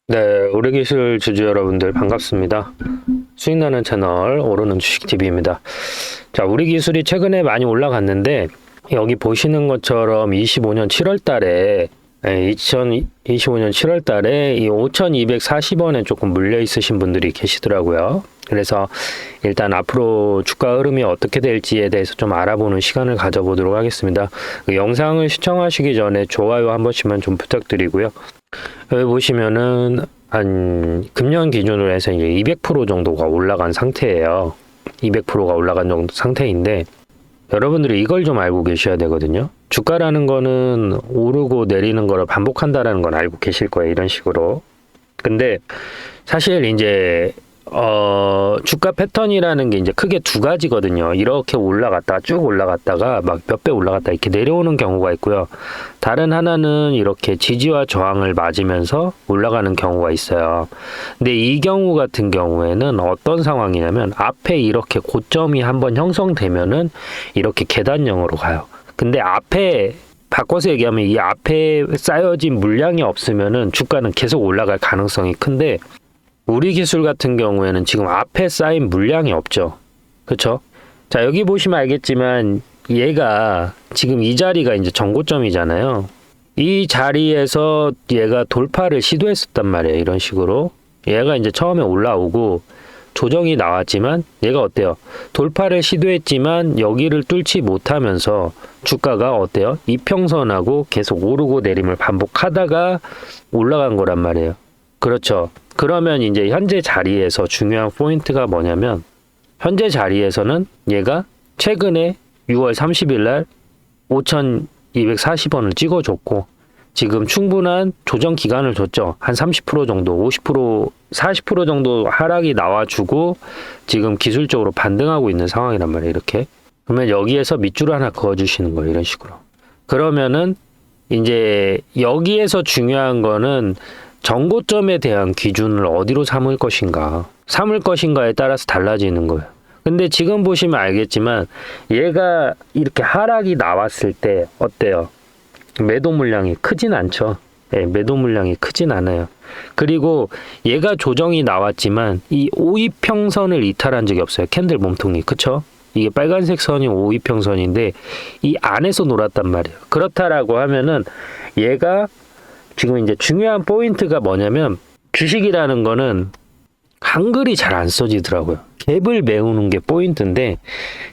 네, 우리 기술 주주 여러분들 반갑습니다. 수익나는 채널 오르는 주식TV입니다. 자, 우리 기술이 최근에 많이 올라갔는데 여기 보시는 것처럼 25년 7월 달에 2025년 7월 달에 이 5,240원에 조금 물려 있으신 분들이 계시더라고요. 그래서 일단 앞으로 주가 흐름이 어떻게 될지에 대해서 좀 알아보는 시간을 가져보도록 하겠습니다. 그 영상을 시청하시기 전에 좋아요 한 번씩만 좀 부탁드리고요. 여기 보시면은 한 금년 기준으로 해서 이제 200% 정도가 올라간 상태예요. 200%가 올라간 정도 상태인데 여러분들이 이걸 좀 알고 계셔야 되거든요. 주가라는 거는 오르고 내리는 거를 반복한다라는 건 알고 계실 거예요. 이런 식으로. 근데 사실 이제 주가 패턴이라는 게 이제 크게 두 가지거든요. 이렇게 올라갔다가 쭉 올라갔다가 막 몇 배 올라갔다 이렇게 내려오는 경우가 있고요. 다른 하나는 이렇게 지지와 저항을 맞으면서 올라가는 경우가 있어요. 근데 이 경우 같은 경우에는 어떤 상황이냐면 앞에 이렇게 고점이 한번 형성되면은 이렇게 계단형으로 가요. 근데 앞에 바꿔서 얘기하면 이 앞에 쌓여진 물량이 없으면은 주가는 계속 올라갈 가능성이 큰데 우리 기술 같은 경우에는 지금 앞에 쌓인 물량이 없죠. 그쵸? 자, 여기 보시면 알겠지만 얘가 지금 이 자리가 이제 전고점이잖아요. 이 자리에서 얘가 돌파를 시도했었단 말이에요. 이런 식으로. 얘가 이제 처음에 올라오고 조정이 나왔지만 얘가 어때요? 돌파를 시도했지만 여기를 뚫지 못하면서 주가가 어때요? 이평선하고 계속 오르고 내림을 반복하다가 올라간 거란 말이에요. 그렇죠. 그러면 이제 현재 자리에서 중요한 포인트가 뭐냐면 현재 자리에서는 얘가 최근에 6월 30일 날 5,240원을 찍어줬고 지금 충분한 조정 기간을 줬죠. 한 30% 정도, 50%, 40% 정도 하락이 나와주고 지금 기술적으로 반등하고 있는 상황이란 말이에요. 이렇게. 그러면 여기에서 밑줄 하나 그어주시는 거예요. 이런 식으로. 그러면은 이제 여기에서 중요한 거는 정고점에 대한 기준을 어디로 삼을 것인가에 따라서 달라지는 거예요. 근데 지금 보시면 알겠지만 얘가 이렇게 하락이 나왔을 때 어때요? 매도 물량이 크진 않죠. 네, 매도 물량이 크진 않아요. 그리고 얘가 조정이 나왔지만 이 5이평선을 이탈한 적이 없어요. 캔들 몸통이. 그쵸? 이게 빨간색 선이 5이평선인데 이 안에서 놀았단 말이에요. 그렇다라고 하면은 얘가 지금 이제 중요한 포인트가 뭐냐면 주식이라는 거는 한글이 잘 안 써지더라고요. 갭을 메우는 게 포인트인데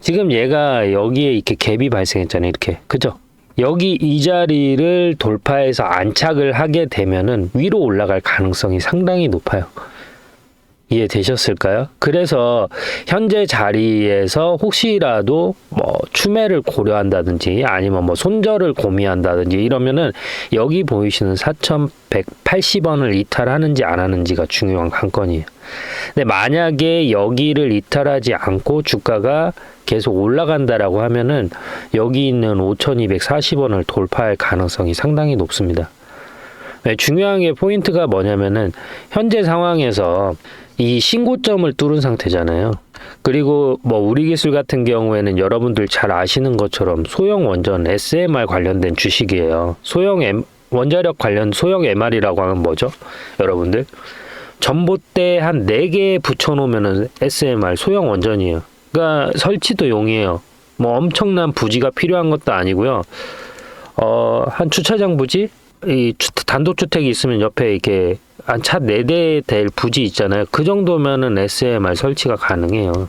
지금 얘가 여기에 이렇게 갭이 발생했잖아요. 이렇게. 그죠? 여기 이 자리를 돌파해서 안착을 하게 되면은 위로 올라갈 가능성이 상당히 높아요. 이해되셨을까요? 그래서 현재 자리에서 혹시라도 뭐 추매를 고려한다든지 아니면 뭐 손절을 고민한다든지 이러면은 여기 보이시는 4,180원을 이탈하는지 안 하는지가 중요한 관건이에요. 근데 만약에 여기를 이탈하지 않고 주가가 계속 올라간다라고 하면은 여기 있는 5,240원을 돌파할 가능성이 상당히 높습니다. 네, 중요한 게 포인트가 뭐냐면은 현재 상황에서 이 신고점을 뚫은 상태잖아요. 그리고 뭐 우리 기술 같은 경우에는 여러분들 잘 아시는 것처럼 소형 원전 SMR 관련된 주식이에요. 원자력 관련 소형 MR이라고 하면 뭐죠? 여러분들 전봇대 한 4개 붙여놓으면은 SMR 소형 원전이에요. 그러니까 설치도 용이해요. 뭐 엄청난 부지가 필요한 것도 아니고요. 한 주차장 부지? 이 단독주택이 있으면 옆에 이렇게 한 차 4대 될 부지 있잖아요. 그 정도면은 SMR 설치가 가능해요.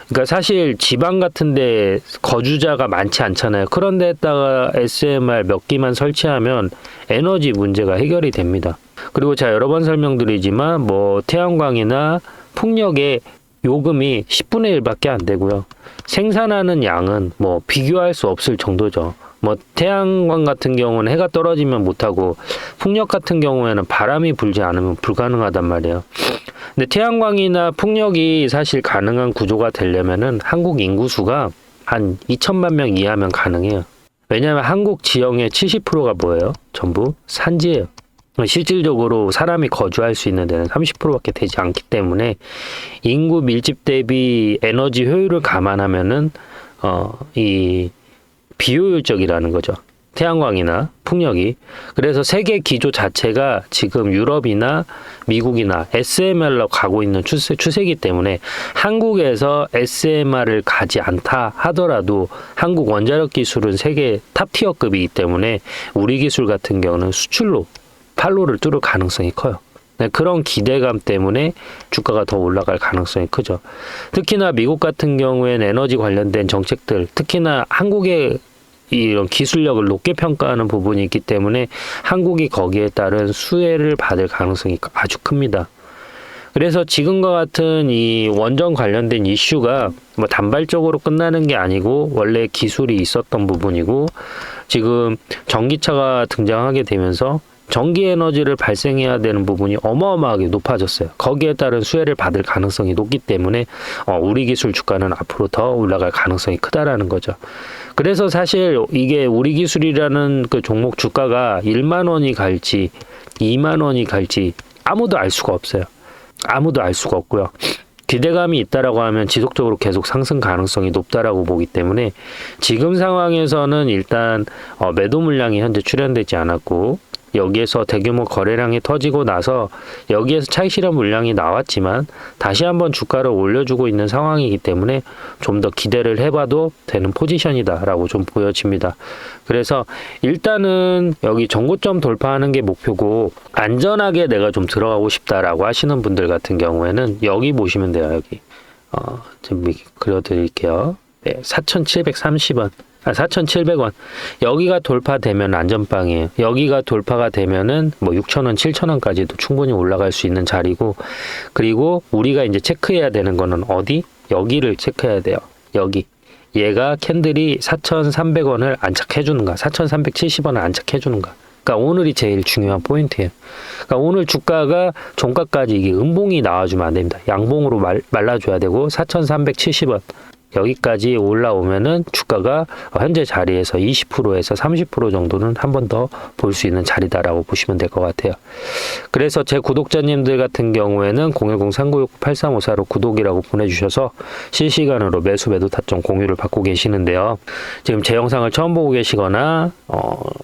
그러니까 사실 지방 같은데 거주자가 많지 않잖아요. 그런 데다가 SMR 몇 기만 설치하면 에너지 문제가 해결이 됩니다. 그리고 제가 여러 번 설명드리지만 뭐 태양광이나 풍력의 요금이 10분의 1밖에 안 되고요. 생산하는 양은 뭐 비교할 수 없을 정도죠. 뭐 태양광 같은 경우는 해가 떨어지면 못하고 풍력 같은 경우에는 바람이 불지 않으면 불가능하단 말이에요. 근데 태양광이나 풍력이 사실 가능한 구조가 되려면은 한국 인구수가 한 2천만 명 이하면 가능해요. 왜냐하면 한국 지형의 70%가 뭐예요? 전부 산지예요. 실질적으로 사람이 거주할 수 있는 데는 30%밖에 되지 않기 때문에 인구 밀집 대비 에너지 효율을 감안하면은 이 비효율적이라는 거죠. 태양광이나 풍력이. 그래서 세계 기조 자체가 지금 유럽이나 미국이나 SMR로 가고 있는 추세이기 때문에 한국에서 SMR을 가지 않다 하더라도 한국 원자력 기술은 세계 탑티어급이기 때문에 우리 기술 같은 경우는 수출로 판로를 뚫을 가능성이 커요. 그런 기대감 때문에 주가가 더 올라갈 가능성이 크죠. 특히나 미국 같은 경우에는 에너지 관련된 정책들, 특히나 한국의 이런 기술력을 높게 평가하는 부분이 있기 때문에 한국이 거기에 따른 수혜를 받을 가능성이 아주 큽니다. 그래서 지금과 같은 이 원전 관련된 이슈가 뭐 단발적으로 끝나는 게 아니고 원래 기술이 있었던 부분이고 지금 전기차가 등장하게 되면서 전기 에너지를 발생해야 되는 부분이 어마어마하게 높아졌어요. 거기에 따른 수혜를 받을 가능성이 높기 때문에 우리 기술 주가는 앞으로 더 올라갈 가능성이 크다라는 거죠. 그래서 사실 이게 우리 기술이라는 그 종목 주가가 1만 원이 갈지 2만 원이 갈지 아무도 알 수가 없어요. 아무도 알 수가 없고요. 기대감이 있다라고 하면 지속적으로 계속 상승 가능성이 높다라고 보기 때문에 지금 상황에서는 일단 매도 물량이 현재 출현되지 않았고 여기에서 대규모 거래량이 터지고 나서 여기에서 차익 실현 물량이 나왔지만 다시 한번 주가를 올려주고 있는 상황이기 때문에 좀 더 기대를 해봐도 되는 포지션이다라고 좀 보여집니다. 그래서 일단은 여기 전고점 돌파하는 게 목표고 안전하게 내가 좀 들어가고 싶다라고 하시는 분들 같은 경우에는 여기 보시면 돼요. 여기 좀 그려드릴게요. 네, 4,730원. 4,700원. 여기가 돌파되면 안전빵이에요. 여기가 돌파가 되면은 뭐 6,000원, 7,000원까지도 충분히 올라갈 수 있는 자리고, 그리고 우리가 이제 체크해야 되는 거는 어디? 여기를 체크해야 돼요. 여기. 얘가 캔들이 4,300원을 안착해 주는가, 4,370원을 안착해 주는가. 그러니까 오늘이 제일 중요한 포인트예요. 그러니까 오늘 주가가 종가까지 이게 음봉이 나와주면 안 됩니다. 양봉으로 말라줘야 되고 4,370원. 여기까지 올라오면은 주가가 현재 자리에서 20%에서 30% 정도는 한 번 더 볼 수 있는 자리다라고 보시면 될 것 같아요. 그래서 제 구독자님들 같은 경우에는 010-3969-8354로 구독이라고 보내주셔서 실시간으로 매수 매도 타점 공유를 받고 계시는데요. 지금 제 영상을 처음 보고 계시거나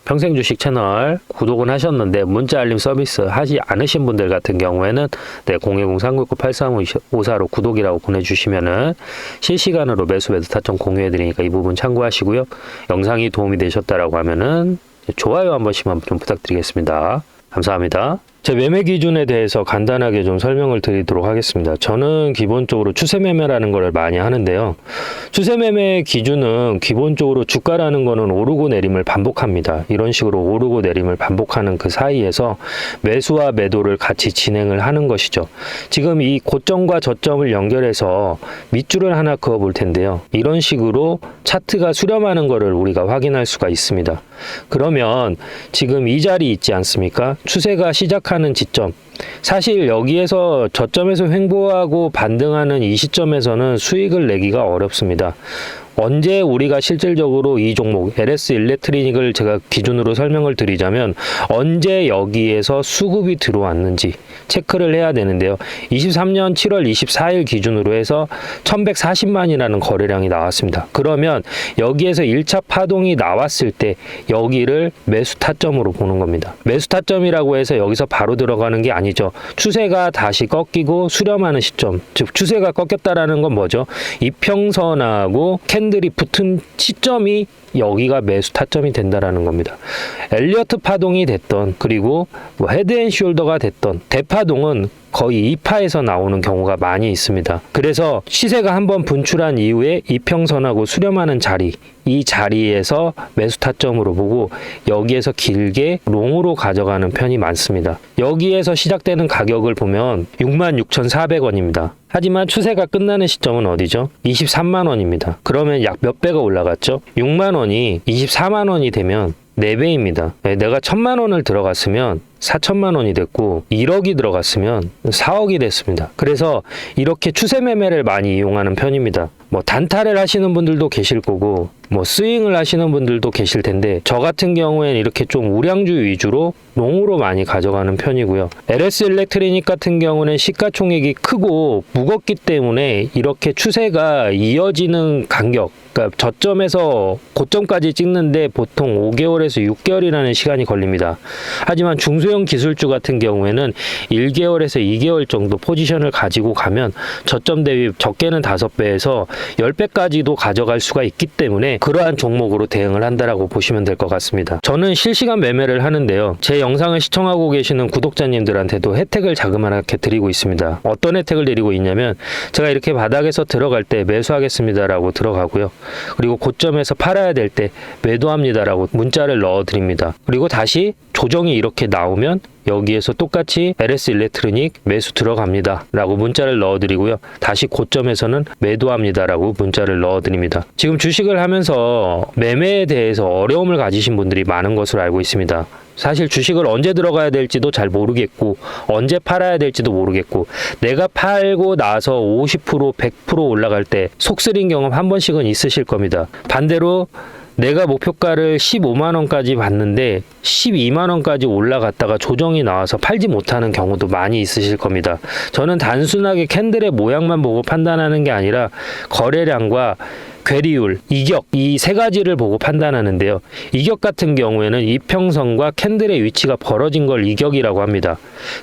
평생 주식 채널 구독은 하셨는데 문자 알림 서비스 하지 않으신 분들 같은 경우에는 010-3969-8354로 구독이라고 보내주시면은 실시간으로 매수 매도 타점 공유해 드리니까 이 부분 참고하시고요. 영상이 도움이 되셨다라고 하면은 좋아요 한 번씩만 좀 부탁드리겠습니다. 감사합니다. 제 매매 기준에 대해서 간단하게 좀 설명을 드리도록 하겠습니다. 저는 기본적으로 추세 매매라는 걸 많이 하는데요. 추세 매매 기준은 기본적으로 주가라는 거는 오르고 내림을 반복합니다. 이런 식으로 오르고 내림을 반복하는 그 사이에서 매수와 매도를 같이 진행을 하는 것이죠. 지금 이 고점과 저점을 연결해서 밑줄을 하나 그어 볼 텐데요. 이런 식으로 차트가 수렴하는 거를 우리가 확인할 수가 있습니다. 그러면 지금 이 자리 있지 않습니까? 추세가 시작하는 지점. 사실 여기에서 저점에서 횡보하고 반등하는 이 시점에서는 수익을 내기가 어렵습니다. 언제 우리가 실질적으로 이 종목 LS 일렉트리닉을 제가 기준으로 설명을 드리자면 언제 여기에서 수급이 들어왔는지 체크를 해야 되는데요. 23년 7월 24일 기준으로 해서 1140만이라는 거래량이 나왔습니다. 그러면 여기에서 1차 파동이 나왔을 때 여기를 매수 타점으로 보는 겁니다. 매수 타점이라고 해서 여기서 바로 들어가는 게 아니죠. 추세가 다시 꺾이고 수렴하는 시점, 즉 추세가 꺾였다라는 건 뭐죠? 이평선하고 캔들이 붙은 시점이 여기가 매수 타점이 된다라는 겁니다. 엘리어트 파동이 됐던 그리고 뭐 헤드앤숄더가 됐던 대파동은 거의 2파에서 나오는 경우가 많이 있습니다. 그래서 시세가 한번 분출한 이후에 이평선하고 수렴하는 자리, 이 자리에서 매수 타점으로 보고 여기에서 길게 롱으로 가져가는 편이 많습니다. 여기에서 시작되는 가격을 보면 66,400원입니다. 하지만 추세가 끝나는 시점은 어디죠? 23만 원입니다. 그러면 약 몇 배가 올라갔죠? 6만 원이 24만 원이 되면 4배입니다. 내가 1,000만 원을 들어갔으면 4천만 원이 됐고 1억이 들어갔으면 4억이 됐습니다. 그래서 이렇게 추세 매매를 많이 이용하는 편입니다. 뭐 단타를 하시는 분들도 계실 거고 뭐 스윙을 하시는 분들도 계실 텐데 저 같은 경우에는 이렇게 좀 우량주 위주로 롱으로 많이 가져가는 편이고요. LS 일렉트리닉 같은 경우는 시가총액이 크고 무겁기 때문에 이렇게 추세가 이어지는 간격, 그러니까 저점에서 고점까지 찍는데 보통 5개월에서 6개월이라는 시간이 걸립니다. 하지만 중소형 기술주 같은 경우에는 1개월에서 2개월 정도 포지션을 가지고 가면 저점 대비 적게는 5배에서 10배까지도 가져갈 수가 있기 때문에 그러한 종목으로 대응을 한다라고 보시면 될 것 같습니다. 저는 실시간 매매를 하는데요. 제 영상을 시청하고 계시는 구독자님들한테도 혜택을 자그마하게 드리고 있습니다. 어떤 혜택을 드리고 있냐면 제가 이렇게 바닥에서 들어갈 때 매수하겠습니다라고 들어가고요. 그리고 고점에서 팔아야 될 때 매도합니다라고 문자를 넣어 드립니다. 그리고 다시 조정이 이렇게 나오면 여기에서 똑같이 LS 일렉트로닉 매수 들어갑니다 라고 문자를 넣어드리고요. 다시 고점에서는 매도합니다 라고 문자를 넣어드립니다. 지금 주식을 하면서 매매에 대해서 어려움을 가지신 분들이 많은 것으로 알고 있습니다. 사실 주식을 언제 들어가야 될지도 잘 모르겠고 언제 팔아야 될지도 모르겠고 내가 팔고 나서 50% 100% 올라갈 때 속쓰린 경험 한 번씩은 있으실 겁니다. 반대로 내가 목표가를 15만 원까지 봤는데 12만 원까지 올라갔다가 조정이 나와서 팔지 못하는 경우도 많이 있으실 겁니다. 저는 단순하게 캔들의 모양만 보고 판단하는 게 아니라 거래량과 괴리율, 이격 이 세 가지를 보고 판단하는데요. 이격 같은 경우에는 이평선과 캔들의 위치가 벌어진 걸 이격이라고 합니다.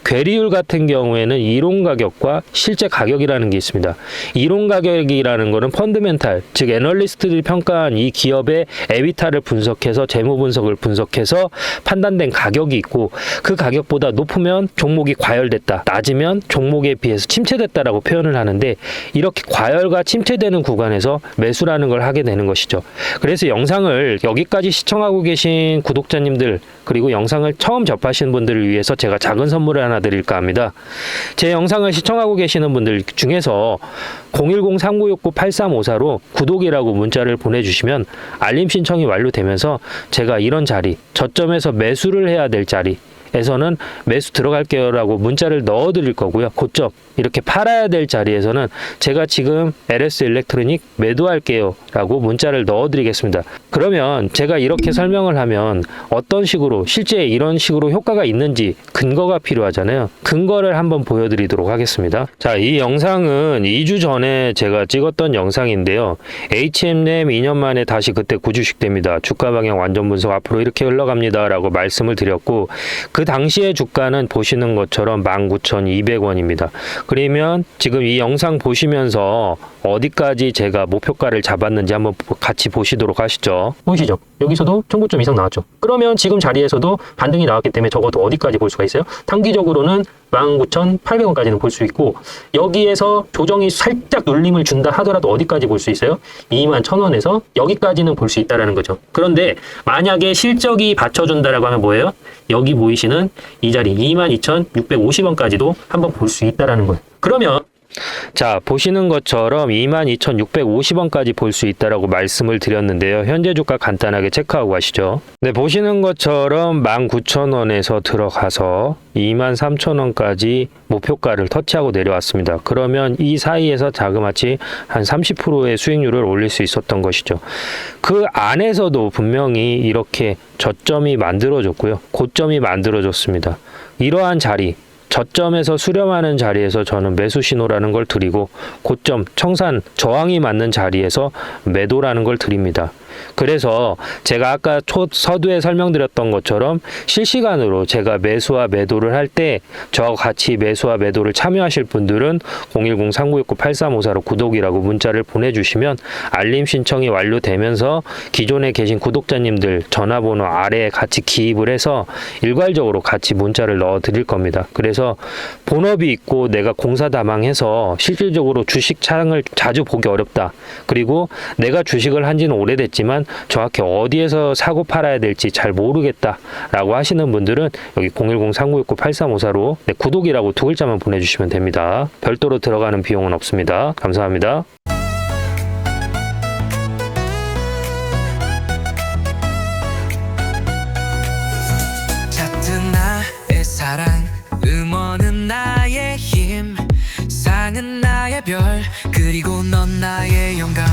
괴리율 같은 경우에는 이론 가격과 실제 가격이라는 게 있습니다. 이론 가격이라는 거는 펀드멘탈, 즉 애널리스트들이 평가한 이 기업의 에비타를 분석해서 재무 분석을 분석해서 판단된 가격이 있고 그 가격보다 높으면 종목이 과열됐다, 낮으면 종목에 비해서 침체됐다라고 표현을 하는데 이렇게 과열과 침체되는 구간에서 매수라는 걸 하게 되는 것이죠. 그래서 영상을 여기까지 시청하고 계신 구독자님들 그리고 영상을 처음 접하시는 분들을 위해서 제가 작은 선물을 하나 드릴까 합니다. 제 영상을 시청하고 계시는 분들 중에서 010-3969-8354로 구독이라고 문자를 보내주시면 알림 신청이 완료되면서 제가 이런 자리, 저점에서 매수를 해야 될 자리 에서는 매수 들어갈게요 라고 문자를 넣어 드릴 거고요. 고점 이렇게 팔아야 될 자리에서는 제가 지금 LS 일렉트로닉 매도할게요 라고 문자를 넣어 드리겠습니다. 그러면 제가 이렇게 설명을 하면 어떤 식으로 실제 이런 식으로 효과가 있는지 근거가 필요하잖아요. 근거를 한번 보여드리도록 하겠습니다. 자, 이 영상은 2주 전에 제가 찍었던 영상인데요. HMM 2년 만에 다시 그때 구주식됩니다. 주가 방향 완전 분석 앞으로 이렇게 흘러갑니다 라고 말씀을 드렸고 그 당시의 주가는 보시는 것처럼 19,200원입니다. 그러면 지금 이 영상 보시면서 어디까지 제가 목표가를 잡았는지 한번 같이 보시도록 하시죠. 보이시죠? 여기서도 1,900점 이상 나왔죠. 그러면 지금 자리에서도 반등이 나왔기 때문에 적어도 어디까지 볼 수가 있어요? 단기적으로는 19,800원까지는 볼 수 있고 여기에서 조정이 살짝 눌림을 준다 하더라도 어디까지 볼 수 있어요? 21,000원에서 여기까지는 볼 수 있다는 거죠. 그런데 만약에 실적이 받쳐준다라고 하면 뭐예요? 여기 보이시는 이 자리 22,650원까지도 한번 볼 수 있다는 거예요. 그러면 자, 보시는 것처럼 22,650원까지 볼 수 있다라고 말씀을 드렸는데요. 현재 주가 간단하게 체크하고 가시죠. 네, 보시는 것처럼 19,000원에서 들어가서 23,000원까지 목표가를 터치하고 내려왔습니다. 그러면 이 사이에서 자그마치 한 30%의 수익률을 올릴 수 있었던 것이죠. 그 안에서도 분명히 이렇게 저점이 만들어졌고요. 고점이 만들어졌습니다. 이러한 자리, 저점에서 수렴하는 자리에서 저는 매수 신호라는 걸 드리고 고점, 청산, 저항이 맞는 자리에서 매도라는 걸 드립니다. 그래서 제가 아까 서두에 설명드렸던 것처럼 실시간으로 제가 매수와 매도를 할 때 저와 같이 매수와 매도를 참여하실 분들은 010-3969-8354로 구독이라고 문자를 보내주시면 알림 신청이 완료되면서 기존에 계신 구독자님들 전화번호 아래에 같이 기입을 해서 일괄적으로 같이 문자를 넣어 드릴 겁니다. 그래서 본업이 있고 내가 공사다망해서 실질적으로 주식 창을 자주 보기 어렵다. 그리고 내가 주식을 한 지는 오래됐지만 정확히 어디에서 사고 팔아야 될지 잘 모르겠다 라고 하시는 분들은 여기 010-3969-8354로 구독이라고 2글자만 보내주시면 됩니다. 별도로 들어가는 비용은 없습니다. 감사합니다. 잡든 나의 별 그리고 넌 나의 영감